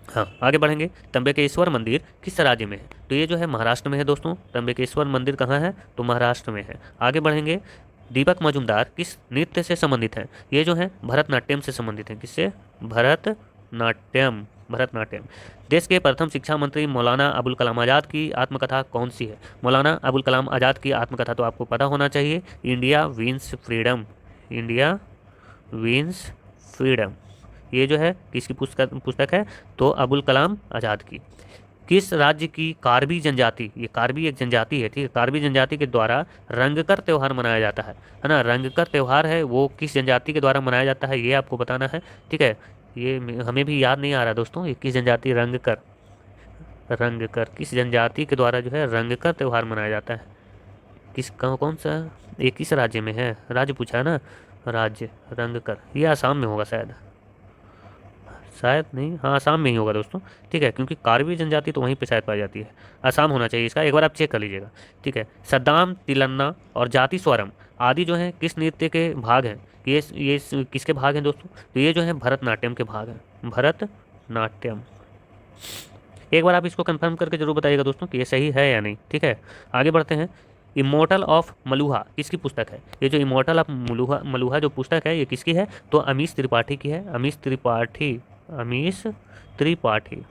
हाँ आगे बढ़ेंगे। त्र्यंबकेश्वर मंदिर किस राज्य में है? तो ये जो है महाराष्ट्र में है दोस्तों। त्र्यंबकेश्वर मंदिर कहाँ है? तो महाराष्ट्र में है। आगे बढ़ेंगे। दीपक मजुमदार किस नृत्य से संबंधित हैं? ये जो है भरतनाट्यम से संबंधित हैं। किससे? भरतनाट्यम। देश के प्रथम शिक्षा मंत्री मौलाना अबुल कलाम आज़ाद की आत्मकथा कौन सी है? मौलाना अबुल कलाम आज़ाद की आत्मकथा तो आपको पता होना चाहिए, India wins freedom. India wins freedom, ये जो है किसकी पुस्तक है? तो अबुल कलाम आज़ाद की। किस राज्य की कार्बी जनजाति, ये कार्बी एक जनजाति है, ठीक है, कार्बी जनजाति के द्वारा रंगकर त्यौहार मनाया जाता है ना। रंगकर त्यौहार है वो किस जनजाति के द्वारा मनाया जाता है, ये आपको बताना है, ठीक है। ये हमें भी याद नहीं आ रहा दोस्तों, ये किस जनजाति, रंगकर किस जनजाति के द्वारा जो है रंगकर त्यौहार मनाया जाता है? किस कौन सा, ये किस राज्य में है? राज्य पूछा है ना, राज्य रंगकर, ये आसाम में होगा शायद नहीं, हाँ आसाम में ही होगा दोस्तों, ठीक है, क्योंकि कार्बी जनजाति तो वहीं पे शायद पाई जाती है। आसाम होना चाहिए इसका, एक बार आप चेक कर लीजिएगा, ठीक है। सद्दाम, तिलन्ना और जाति स्वरम आदि जो है किस नृत्य के भाग हैं? ये किसके भाग हैं दोस्तों? तो ये जो है भरतनाट्यम के भाग हैं, भरतनाट्यम। एक बार आप इसको कंफर्म करके जरूर बताइएगा दोस्तों कि ये सही है या नहीं, ठीक है। आगे बढ़ते हैं। इमोर्टल ऑफ मलुहा किसकी पुस्तक है? ये जो इमोर्टल ऑफ मलुहा मलुहा जो पुस्तक है ये किसकी है? तो अमीश त्रिपाठी की है। अमीश त्रिपाठी, अमीश त्रिपाठी।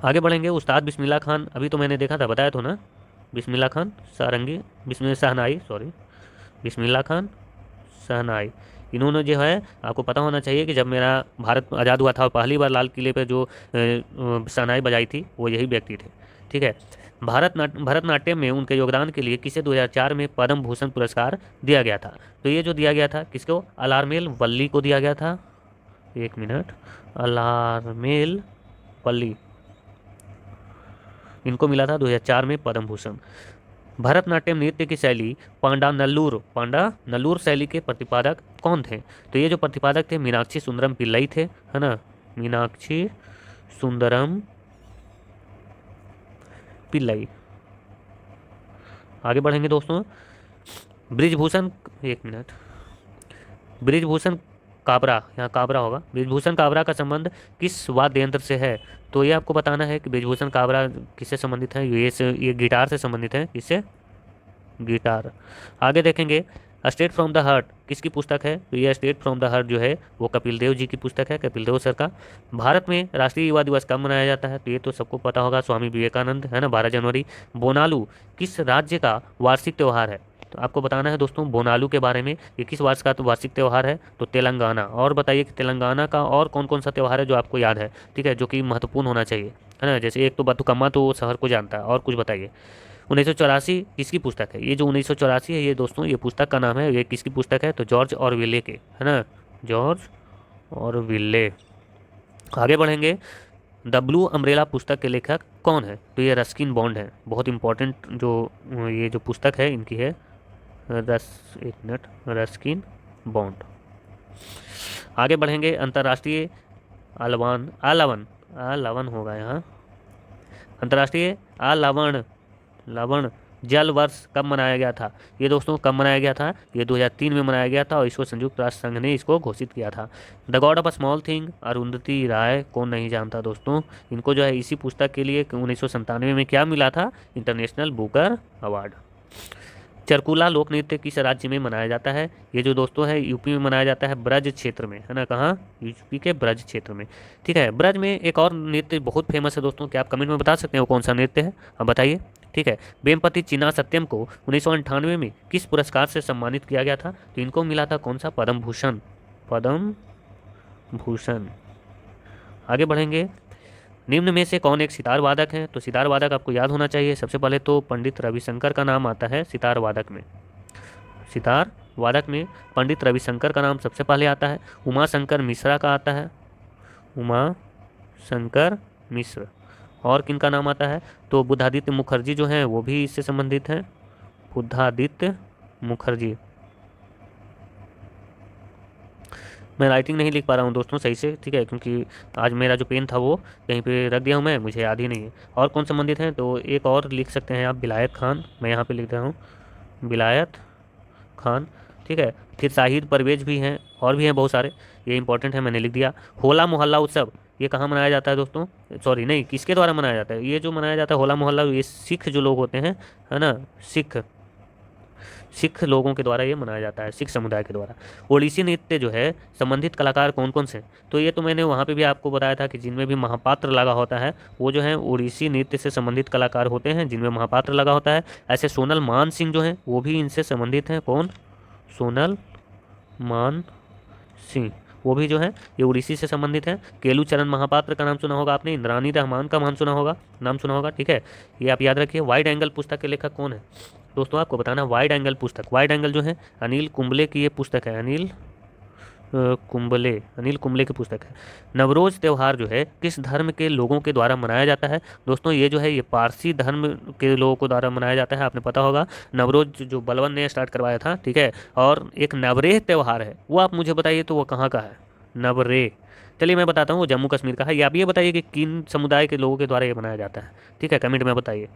आगे बढ़ेंगे। उस्ताद बिस्मिल्लाह खान, अभी तो मैंने देखा था, बताया तो ना, बिस्मिल्लाह खान सारंगी, बिस्मिल्लाह शहनाई, सॉरी, बिस्मिल्लाह खान शहनाई। इन्होंने जो है, आपको पता होना चाहिए कि जब मेरा भारत आज़ाद हुआ था और पहली बार लाल किले पे जो शहनाई बजाई थी वो यही व्यक्ति थे। ठीक है। भरतनाट्यम में उनके योगदान के लिए किसे 2004 में पद्म भूषण पुरस्कार दिया गया था? तो ये जो दिया गया था किसको? अलारमेल वल्ली को दिया गया था। एक मिनट, अलारमेल वल्ली, इनको मिला था 2004 में पद्म भूषण। भरतनाट्यम नृत्य की शैली पांडा नल्लूर शैली के प्रतिपादक कौन थे? तो ये जो प्रतिपादक थे मीनाक्षी सुंदरम पिल्लई थे, है ना, मीनाक्षी सुंदरम पिल्लई। आगे बढ़ेंगे दोस्तों। ब्रिजभूषण, एक मिनट, ब्रिजभूषण काबरा, यहाँ काबरा होगा, ब्रिजभूषण काबरा का संबंध किस वाद्य यंत्र से है? तो ये आपको बताना है कि ब्रिजभूषण काबरा किससे संबंधित है। ये गिटार से संबंधित है। किससे? गिटार। आगे देखेंगे। स्टेट फ्रॉम द हार्ट किसकी पुस्तक है? तो ये स्टेट फ्रॉम द हार्ट जो है वो कपिल देव जी की पुस्तक है, कपिल देव सर का। भारत में राष्ट्रीय युवा दिवस कब मनाया जाता है? तो ये तो सबको पता होगा, स्वामी विवेकानंद, है ना, 12 जनवरी। बोनालू किस राज्य का वार्षिक त्यौहार है? तो आपको बताना है दोस्तों बोनालू के बारे में, ये किस वर्ष का तो वार्षिक त्यौहार है? तो तेलंगाना। और बताइए कि तेलंगाना का और कौन कौन सा त्यौहार है जो आपको याद है, ठीक है, जो कि महत्वपूर्ण होना चाहिए, है ना। जैसे एक तो बथुकम्मा तो शहर को जानता है, और कुछ बताइए। 1984 किसकी पुस्तक है? ये जो 1984 है ये दोस्तों, ये पुस्तक का नाम है, ये किसकी पुस्तक है? तो जॉर्ज ऑरविले के, है ना, जॉर्ज ऑरविले। आगे बढ़ेंगे। द ब्लू अम्ब्रेला पुस्तक के लेखक कौन है? तो ये रस्किन बॉन्ड है, बहुत इंपॉर्टेंट जो ये जो पुस्तक है इनकी है, एक मिनट, रस्किन बॉन्ड। आगे बढ़ेंगे। अंतर्राष्ट्रीय आलवान आलावन आलावन होगा यहाँ, अंतर्राष्ट्रीय आलावन लवण जल वर्ष कब मनाया गया था? ये दोस्तों कब मनाया गया था? ये 2003 में मनाया गया था और इसको संयुक्त राष्ट्र संघ ने इसको घोषित किया था। The God of a small thing Arundhati Roy, कौन नहीं जानता दोस्तों। इनको जो है इसी पुस्तक के लिए 1997 में क्या मिला था? International Booker award. चरकुला लोक नृत्य किस राज्य में मनाया जाता है? ये जो दोस्तों है यूपी में मनाया जाता है, ब्रज क्षेत्र में, है ना, कहाँ? यूपी के ब्रज क्षेत्र में। ठीक है। ब्रज में एक और नृत्य बहुत फेमस है दोस्तों, क्या आप कमेंट में बता सकते हैं वो कौन सा नृत्य है? अब बताइए। ठीक है। वेमपति चिन्ना सत्यम को 1998 में किस पुरस्कार से सम्मानित किया गया था? तो इनको मिला था कौन सा? पद्म भूषण, पद्म भूषण। आगे बढ़ेंगे। निम्न में से कौन एक सितार वादक है? तो सितार वादक आपको याद होना चाहिए। सबसे पहले तो पंडित रविशंकर का नाम आता है सितार वादक में। सितार वादक में पंडित रविशंकर का नाम सबसे पहले आता है। उमा शंकर मिश्रा का आता है, उमा शंकर मिश्र। और किन का नाम आता है? तो बुद्धादित्य मुखर्जी जो हैं वो भी इससे संबंधित हैं, बुद्धादित्य मुखर्जी। मैं राइटिंग नहीं लिख पा रहा हूँ दोस्तों सही से, ठीक है, क्योंकि आज मेरा जो पेन था वो कहीं पे रख दिया हूँ मैं, मुझे याद ही नहीं है। और कौन संबंधित हैं? तो एक और लिख सकते हैं आप, विलायत खान, मैं यहाँ पे लिख रहा हूँ विलायत खान। ठीक है। फिर शाहिद परवेज भी हैं, और भी हैं बहुत सारे, ये इंपॉर्टेंट है, मैंने लिख दिया। होला मोहल्ला उत्सव ये कहाँ मनाया जाता है दोस्तों? सॉरी नहीं, किसके द्वारा मनाया जाता है? ये जो मनाया जाता है होला मोहल्ला, ये सिख जो लोग होते हैं, है ना, सिख लोगों के द्वारा ये मनाया जाता है, सिख समुदाय के द्वारा। ओडिसी नृत्य जो है संबंधित कलाकार कौन कौन से? तो ये तो मैंने वहाँ पे भी आपको बताया था कि जिनमें भी महापात्र लगा होता है वो जो है ओडिसी नृत्य से संबंधित कलाकार होते हैं, जिनमें महापात्र लगा होता है। ऐसे सोनल मान सिंह जो हैं वो भी इनसे संबंधित हैं। कौन? सोनल मान सिंह, वो भी जो है ये उड़ीसी से संबंधित है। केलू चरण महापात्र का नाम सुना होगा आपने, इंद्रानी रहमान का नाम सुना होगा, ठीक है, ये आप याद रखिए। वाइड एंगल पुस्तक के लेखक कौन है? दोस्तों आपको बताना, वाइड एंगल पुस्तक, वाइड एंगल जो है अनिल कुंबले की ये पुस्तक है, अनिल कुंबले की पुस्तक है। नवरोज त्यौहार जो है किस धर्म के लोगों के द्वारा मनाया जाता है? दोस्तों ये जो है ये पारसी धर्म के लोगों को द्वारा मनाया जाता है, आपने पता होगा। नवरोज जो बलवन ने स्टार्ट करवाया था, ठीक है। और एक नवरेह त्यौहार है, वो आप मुझे बताइए तो वो कहाँ का है? नवरेह, चलिए मैं बताता हूँ, वो जम्मू कश्मीर का है। ये आप ये बताइए कि किन समुदाय के लोगों के द्वारा ये मनाया जाता है, ठीक है, कमेंट में बताइए।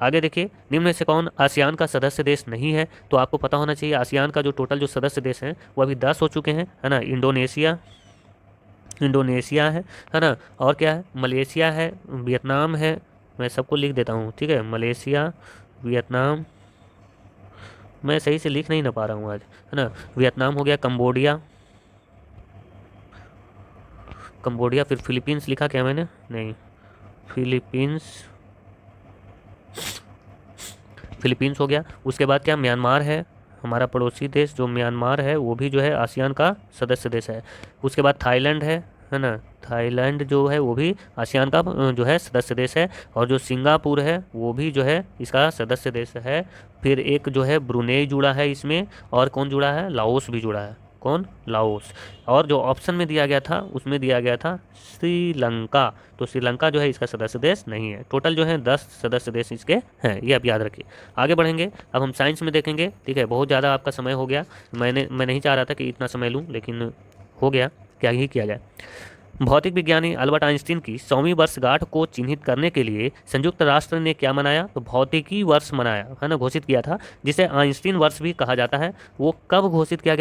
आगे देखिए, निम्न में से कौन आसियान का सदस्य देश नहीं है? तो आपको पता होना चाहिए आसियान का जो टोटल जो सदस्य देश हैं वो अभी 10 हो चुके हैं, है ना। इंडोनेशिया है ना, और क्या है? मलेशिया है, वियतनाम है, मैं सबको लिख देता हूँ, ठीक है, मलेशिया, वियतनाम, मैं सही से लिख नहीं ना पा रहा हूँ आज, है ना। वियतनाम हो गया, कंबोडिया, कंबोडिया, फिर फिलीपींस लिखा क्या मैंने, नहीं, फिलीपींस, फिलीपींस हो गया। उसके बाद क्या, म्यांमार है, हमारा पड़ोसी देश जो म्यांमार है वो भी जो है आसियान का सदस्य देश है। उसके बाद थाईलैंड है ना, थाईलैंड जो है वो भी आसियान का जो है सदस्य देश है। और जो सिंगापुर है वो भी जो है इसका सदस्य देश है। फिर एक जो है ब्रुनेई जुड़ा है इसमें, और कौन जुड़ा है, लाओस भी जुड़ा है, कौन, लाओस। और जो ऑप्शन में दिया गया था उसमें दिया गया था श्रीलंका, तो श्रीलंका जो है इसका सदस्य देश नहीं है। टोटल जो है 10 सदस्य देश इसके हैं, ये आप याद रखिए। आगे बढ़ेंगे, अब हम साइंस में देखेंगे, ठीक है। बहुत ज़्यादा आपका समय हो गया, मैं नहीं चाह रहा था कि इतना समय लूँ, लेकिन हो गया, क्या ही किया जाए। भौतिक विज्ञानी अल्बर्ट आइंस्टीन की 100वीं वर्षगांठ को चिन्हित करने के लिए संयुक्त राष्ट्र ने क्या मनाया, तो भौतिकी वर्ष मनाया, है ना, घोषित किया था, जिसे आइंस्टीन वर्ष भी कहा जाता है। वो कब घोषित किया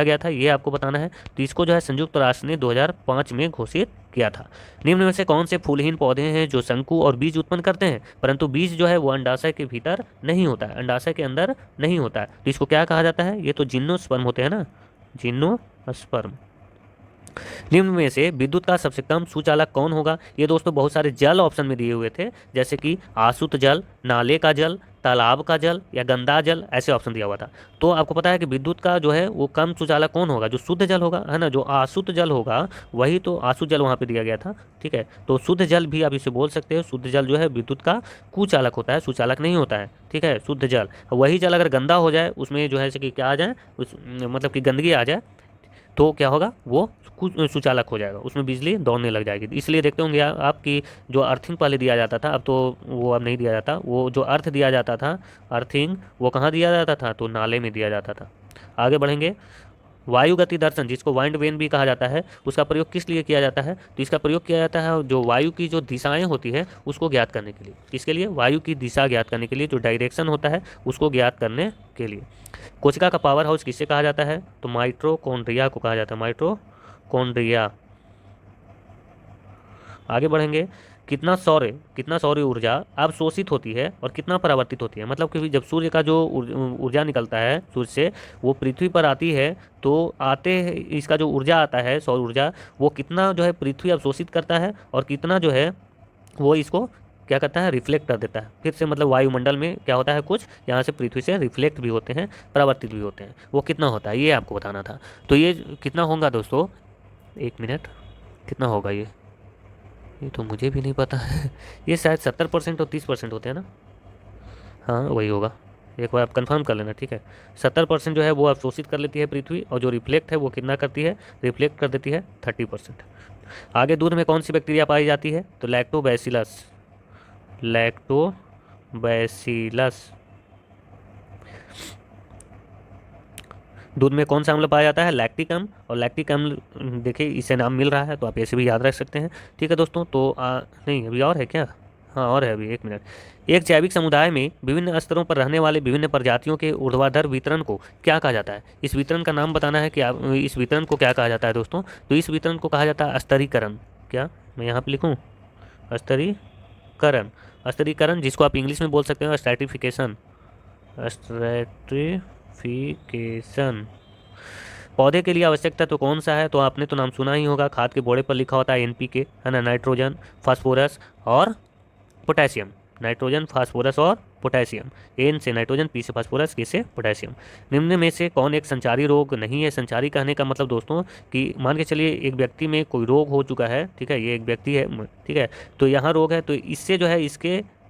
गया था, ये आपको बताना है। तो इसको जो है संयुक्त राष्ट्र ने 2005 में घोषित किया था। निम्न में से कौन से फूलहीन पौधे हैं जो शंकु और बीज उत्पन्न करते हैं, परंतु बीज जो है वो अंडाशय के भीतर नहीं होता है, अंडाशय के अंदर नहीं होता है। तो इसको क्या कहा जाता है, ये तो जिम्नोस्पर्म होते हैं ना, जिम्नोस्पर्म। निम्न में से विद्युत का सबसे कम सुचालक कौन होगा, ये दोस्तों बहुत सारे जल ऑप्शन में दिए हुए थे, जैसे कि आसुत जल, नाले का जल, तालाब का जल या गंदा जल, ऐसे ऑप्शन दिया हुआ था। तो आपको पता है कि विद्युत का जो है वो कम सुचालक कौन होगा, जो शुद्ध जल होगा, है ना, जो आसुत जल होगा वही, तो आसुत जल वहाँ पे दिया गया था, ठीक है। तो शुद्ध जल भी आप इसे बोल सकते हो, शुद्ध जल जो है विद्युत का कुचालक होता है, सुचालक नहीं होता है, ठीक है, शुद्ध जल। वही जल अगर गंदा हो जाए, उसमें जो है कि क्या आ जाए, उस मतलब कि गंदगी आ जाए, तो क्या होगा, वो सुचालक हो जाएगा, उसमें बिजली दौड़ने लग जाएगी। इसलिए देखते होंगे आपकी जो अर्थिंग पहले दिया जाता था, अब तो वो अब नहीं दिया जाता, वो जो अर्थ दिया जाता था, अर्थिंग, वो कहाँ दिया जाता था, तो नाले में दिया जाता था। आगे बढ़ेंगे, वायु गति दर्शन, जिसको वाइंड वेन भी कहा जाता है, उसका प्रयोग किस लिए किया जाता है, तो इसका प्रयोग किया जाता है जो वायु की जो दिशाएं होती है उसको ज्ञात करने के लिए। किसके लिए, वायु की दिशा ज्ञात करने के लिए, जो डायरेक्शन होता है उसको ज्ञात करने के लिए। कोशिका का पावर हाउस किससे कहा जाता है, तो माइटोकॉन्ड्रिया को कहा जाता है, माइटोकॉन्ड्रिया। आगे बढ़ेंगे, कितना सौर ऊर्जा अवशोषित होती है और कितना परावर्तित होती है, मतलब कि जब सूर्य का जो ऊर्जा निकलता है सूर्य से, वो पृथ्वी पर आती है, तो इसका जो ऊर्जा आता है सौर ऊर्जा, वो कितना जो है पृथ्वी अवशोषित करता है और कितना जो है वो इसको क्या करता है, रिफ्लेक्ट कर देता है। फिर से मतलब वायुमंडल में क्या होता है, कुछ यहाँ से पृथ्वी से रिफ्लेक्ट भी होते हैं, परावर्तित भी होते हैं, वो कितना होता है ये आपको बताना था। तो ये कितना होगा दोस्तों, 1 मिनट, कितना होगा ये तो मुझे भी नहीं पता है। ये शायद 70% और 30% होते हैं ना, हाँ वही होगा, एक बार आप कंफर्म कर लेना, ठीक है। 70% जो है वो अवशोषित कर लेती है पृथ्वी, और जो रिफ्लेक्ट है वो कितना करती है, रिफ्लेक्ट कर देती है 30%। आगे, दूध में कौन सी बैक्टीरिया पाई जाती है, तो लैक्टोबैसिलस, लैक्टोबैसिलस। दूध में कौन सा अम्ल पाया जाता है, लैक्टिक अम्ल, और लैक्टिक अम्ल देखिए इसे नाम मिल रहा है, तो आप ऐसे भी याद रख सकते हैं, ठीक है दोस्तों। तो नहीं, अभी और है क्या, हाँ और है अभी, 1 मिनट। एक जैविक समुदाय में विभिन्न स्तरों पर रहने वाले विभिन्न प्रजातियों के ऊर्ध्वाधर वितरण को क्या कहा जाता है, इस वितरण का नाम बताना है कि आप इस वितरण को क्या कहा जाता है दोस्तों, तो इस वितरण को कहा जाता है स्तरीकरण। क्या मैं यहाँ पे लिखूँ, स्तरीकरण, स्तरीकरण, जिसको आप इंग्लिश में बोल सकते हो स्ट्रैटिफिकेशन, स्ट्रैटिफिकेशन। पौधे के लिए आवश्यक तत्व कौन सा है, तो आपने तो नाम सुना ही होगा, खाद के बोड़े पर लिखा होता है एनपीके, है ना, नाइट्रोजन, फास्फोरस और पोटेशियम, नाइट्रोजन, फास्फोरस और पोटेशियम। एन से नाइट्रोजन, पी से फास्फोरस, के से पोटेशियम। निम्न में से कौन एक संचारी रोग नहीं है, संचारी कहने का मतलब दोस्तों कि मान के चलिए एक व्यक्ति में कोई रोग हो चुका है, ठीक है, ये एक व्यक्ति है, ठीक है, तो यहाँ रोग है, तो इससे जो है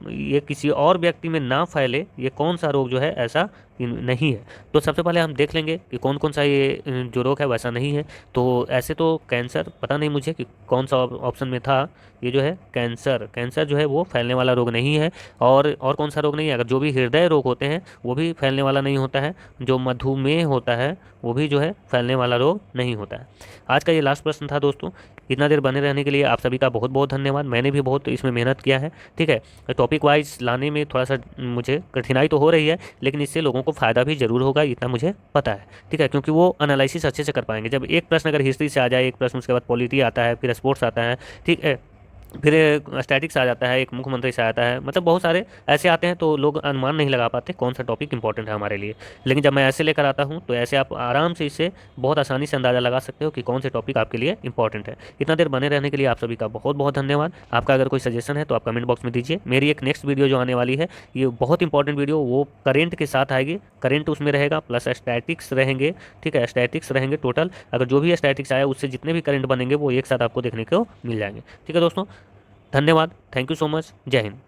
ये किसी और व्यक्ति में ना फैले, ये कौन सा रोग जो है ऐसा नहीं है। तो सबसे पहले हम देख लेंगे कि कौन कौन सा ये जो रोग है वैसा नहीं है। तो ऐसे तो कैंसर, पता नहीं मुझे कि कौन सा ऑप्शन में था, ये जो है कैंसर जो है वो फैलने वाला रोग नहीं है। और कौन सा रोग नहीं है, अगर जो भी हृदय रोग होते हैं वो भी फैलने वाला नहीं होता है, जो मधुमेह होता है वो भी जो है फैलने वाला रोग नहीं होता है। आज का ये लास्ट प्रश्न था दोस्तों। इतना देर बने रहने के लिए आप सभी का बहुत बहुत धन्यवाद। मैंने भी बहुत इसमें मेहनत किया है, ठीक है। टॉपिक वाइज लाने में थोड़ा सा मुझे कठिनाई तो हो रही है, लेकिन इससे लोगों को फ़ायदा भी जरूर होगा, इतना मुझे पता है, ठीक है, क्योंकि वो एनालिसिस अच्छे से कर पाएंगे। जब एक प्रश्न अगर हिस्ट्री से आ जाए, एक प्रश्न उसके बाद पॉलिटी आता है, फिर स्पोर्ट्स आता है, ठीक है, फिर स्टैटिक्स आ जाता है, एक मुख्यमंत्री से आता है, मतलब बहुत सारे ऐसे आते हैं, तो लोग अनुमान नहीं लगा पाते कौन सा टॉपिक इंपॉर्टेंट है हमारे लिए। लेकिन जब मैं ऐसे लेकर आता हूँ तो ऐसे आप आराम से इससे बहुत आसानी से अंदाज़ा लगा सकते हो कि कौन से टॉपिक आपके लिए इंपॉर्टेंट है। इतना देर बने रहने के लिए आप सभी का बहुत बहुत धन्यवाद। आपका अगर कोई सजेशन है तो आप कमेंट बॉक्स में दीजिए। मेरी एक नेक्स्ट वीडियो जो आने वाली है, ये बहुत इंपॉर्टेंट वीडियो, वो करेंट के साथ आएगी। करेंट उसमें रहेगा प्लस स्टैटिक्स रहेंगे। ठीक है, स्टैटिक्स रहेंगे टोटल, अगर जो भी स्टैटिक्स आया उससे जितने भी करंट बनेंगे वो एक साथ आपको देखने को मिल जाएंगे। ठीक है दोस्तों, धन्यवाद, थैंक यू सो मच, जय हिंद।